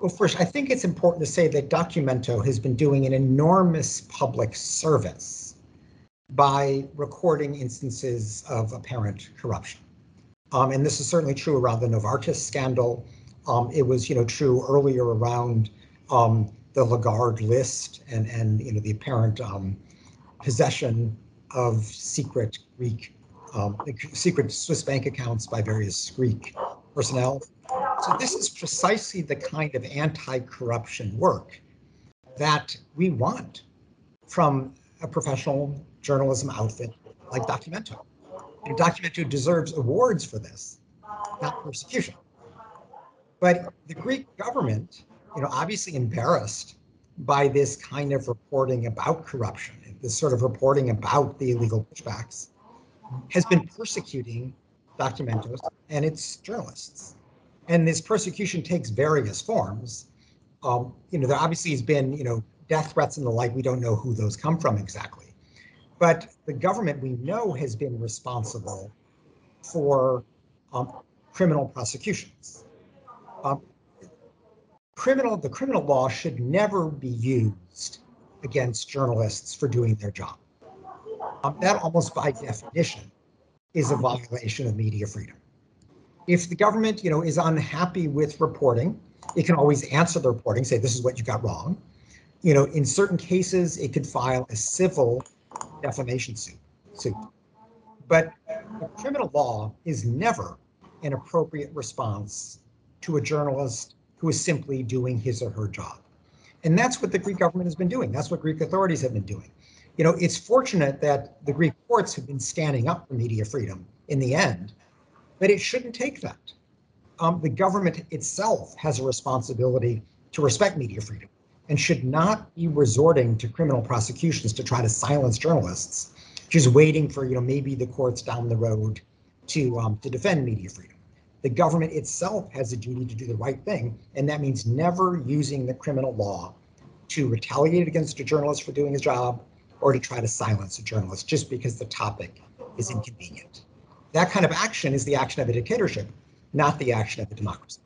Well, first, I think it's important to say that Documento has been doing an enormous public service by recording instances of apparent corruption. And this is certainly true around the Novartis scandal. It was, true earlier around the Lagarde list and the apparent possession of secret secret Swiss bank accounts by various Greek personnel. So this is precisely the kind of anti-corruption work that we want from a professional journalism outfit like Documento. And Documento deserves awards for this, not persecution. But the Greek government, obviously embarrassed by this kind of reporting about corruption, this sort of reporting about the illegal pushbacks, has been persecuting Documento and its journalists. And this persecution takes various forms. There obviously has been, death threats and the like. We don't know who those come from exactly. But the government, we know, has been responsible for criminal prosecutions. The criminal law should never be used against journalists for doing their job. That almost by definition is a violation of media freedom. If the government, is unhappy with reporting, it can always answer the reporting, say, this is what you got wrong. In certain cases, it could file a civil defamation suit. But the criminal law is never an appropriate response to a journalist who is simply doing his or her job. And that's what the Greek government has been doing. That's what Greek authorities have been doing. It's fortunate that the Greek courts have been standing up for media freedom in the end, but it shouldn't take that. The government itself has a responsibility to respect media freedom and should not be resorting to criminal prosecutions to try to silence journalists, just waiting for, maybe the courts down the road to defend media freedom. The government itself has a duty to do the right thing, and that means never using the criminal law to retaliate against a journalist for doing his job or to try to silence a journalist just because the topic is inconvenient. That kind of action is the action of a dictatorship, not the action of a democracy.